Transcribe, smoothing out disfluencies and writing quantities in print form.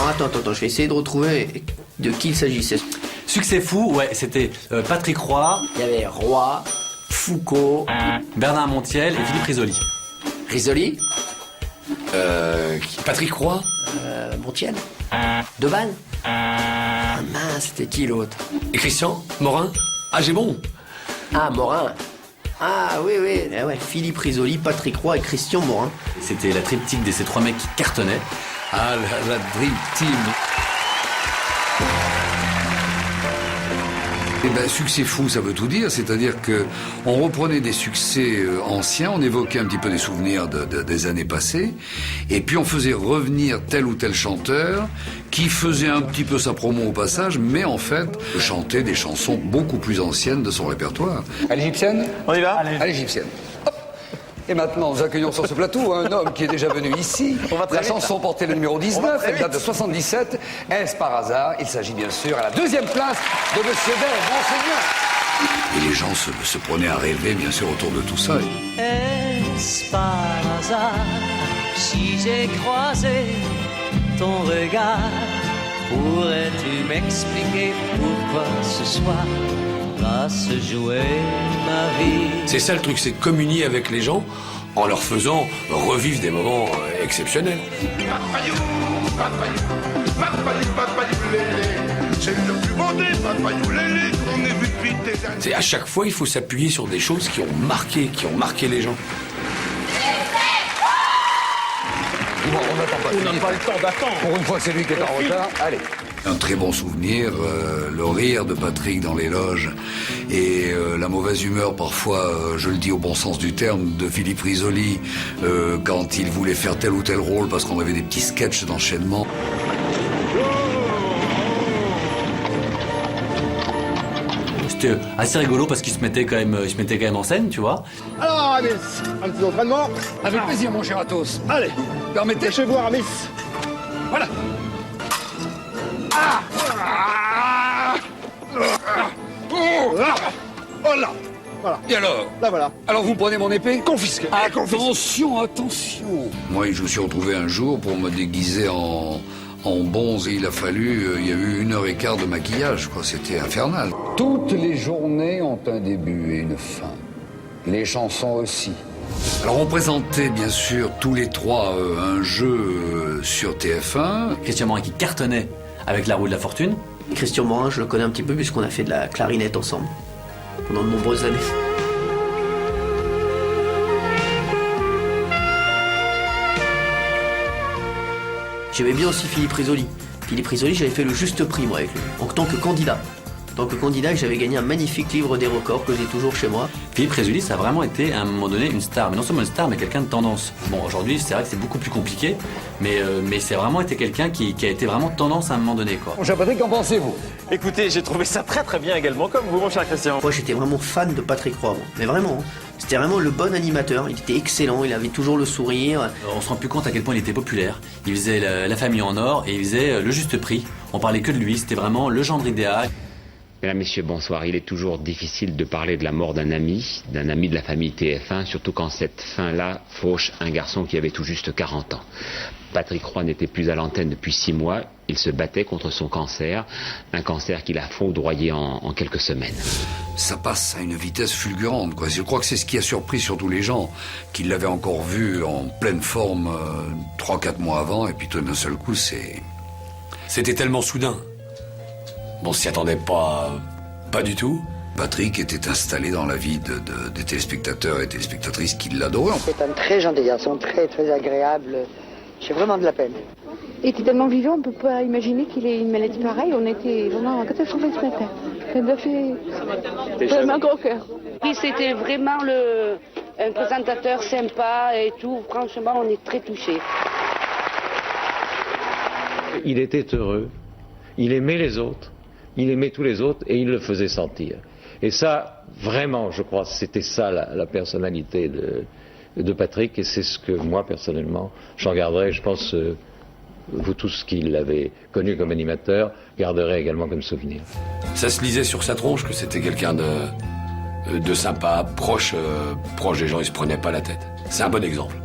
Alors attends, je vais essayer de retrouver de qui il s'agissait. Succès fou, ouais, c'était Patrick Roy. Il y avait Roy, Foucault, Bernard Montiel et Philippe Risoli. Risoli, Patrick Roy. Montiel, Deval. Ah mince, c'était qui l'autre? Et Christian Morin. Ah, j'ai bon. Ah, Morin. Ah oui, eh ouais, Philippe Risoli, Patrick Roy et Christian Morin. C'était la triptyque de ces trois mecs qui cartonnaient. Ah, la Dream Team. Eh ben, succès fou, ça veut tout dire. C'est-à-dire que on reprenait des succès anciens, on évoquait un petit peu des souvenirs des années passées, et puis on faisait revenir tel ou tel chanteur qui faisait un petit peu sa promo au passage, mais en fait chantait des chansons beaucoup plus anciennes de son répertoire. À l'égyptienne? On y va? À l'égyptienne. Hop. Et maintenant, nous accueillons sur ce plateau un homme qui est déjà venu ici. La chanson portait le numéro 19, elle date de 77. Est-ce par hasard? Il s'agit bien sûr à la deuxième place de Monsieur Bell. Monseigneur. Et les gens se prenaient à rêver, bien sûr, autour de tout ça. Est-ce par hasard si j'ai croisé ton regard? Pourrais-tu m'expliquer pourquoi ce soir va se jouer ma vie? C'est ça le truc, c'est de communier avec les gens en leur faisant revivre des moments exceptionnels. C'est le plus beau des papayou lélé qu'on ait vu depuis des années. C'est à chaque fois, il faut s'appuyer sur des choses qui ont marqué les gens. Bon, on n'a pas le temps d'attendre. Pour une fois, c'est lui qui est en retard. Allez. Un très bon souvenir, le rire de Patrick dans les loges et la mauvaise humeur parfois, je le dis au bon sens du terme, de Philippe Risoli quand il voulait faire tel ou tel rôle parce qu'on avait des petits sketchs d'enchaînement. C'était assez rigolo parce qu'il se mettait quand même en scène, tu vois. Alors, Aramis, un petit entraînement. Avec plaisir, mon cher Athos. Allez, Permettez. chez vous, Aramis. Voilà. Voilà. Voilà. Et alors? Là, voilà. Alors, vous me prenez mon épée? Confisqué. Attention, attention. Moi, je me suis retrouvé un jour pour me déguiser en bonze et il a fallu, il y a eu 1h15 de maquillage, quoi. C'était infernal. Toutes les journées ont un début et une fin. Les chansons aussi. Alors on présentait bien sûr tous les trois un jeu sur TF1. Christian Morin qui cartonnait avec La Roue de la Fortune. Christian Morin, je le connais un petit peu puisqu'on a fait de la clarinette ensemble pendant de nombreuses années. J'aimais bien aussi Philippe Risoli. Philippe Risoli, j'avais fait le juste prix, moi, avec lui, en tant que candidat. En tant que candidat, j'avais gagné un magnifique livre des records que j'ai toujours chez moi. Philippe Risoli, ça a vraiment été à un moment donné une star. Mais non seulement une star, mais quelqu'un de tendance. Bon, aujourd'hui, c'est vrai que c'est beaucoup plus compliqué, mais c'est vraiment été quelqu'un qui a été vraiment tendance à un moment donné, quoi. Mon cher Patrick, qu'en pensez-vous? Écoutez, j'ai trouvé ça très très bien également, comme vous, mon cher Christian. Moi, j'étais vraiment fan de Patrick Roy, moi. Mais vraiment, hein. C'était vraiment le bon animateur. Il était excellent, il avait toujours le sourire. On se rend plus compte à quel point il était populaire. Il faisait la famille en or et il faisait le juste prix. On parlait que de lui, c'était vraiment le gendre idéal. Mesdames, Messieurs, bonsoir. Il est toujours difficile de parler de la mort d'un ami de la famille TF1, surtout quand cette fin-là fauche un garçon qui avait tout juste 40 ans. Patrick Roy n'était plus à l'antenne depuis 6 mois. Il se battait contre son cancer, un cancer qu'il a foudroyé en quelques semaines. Ça passe à une vitesse fulgurante, quoi. Je crois que c'est ce qui a surpris surtout les gens, qui l'avaient encore vu en pleine forme 3-4 mois avant, et puis tout d'un seul coup, C'était tellement soudain. On s'y attendait pas du tout. Patrick était installé dans la vie des téléspectateurs et téléspectatrices qui l'adoraient. C'est un très gentil garçon, très très agréable. J'ai vraiment de la peine. Il était tellement vivant, on ne peut pas imaginer qu'il ait une maladie pareille. On était vraiment catastrophés ce matin. Ça nous a fait vraiment un gros cœur. Oui, c'était vraiment un présentateur sympa et tout. Franchement, on est très touchés. Il était heureux, il aimait les autres, il aimait tous les autres et il le faisait sentir. Et ça, vraiment, je crois, c'était ça la personnalité de Patrick, et c'est ce que moi, personnellement, j'en garderai, je pense, vous tous qui l'avez connu comme animateur, garderez également comme souvenir. Ça se lisait sur sa tronche que c'était quelqu'un de sympa, proche des gens, il se prenait pas la tête. C'est un bon exemple.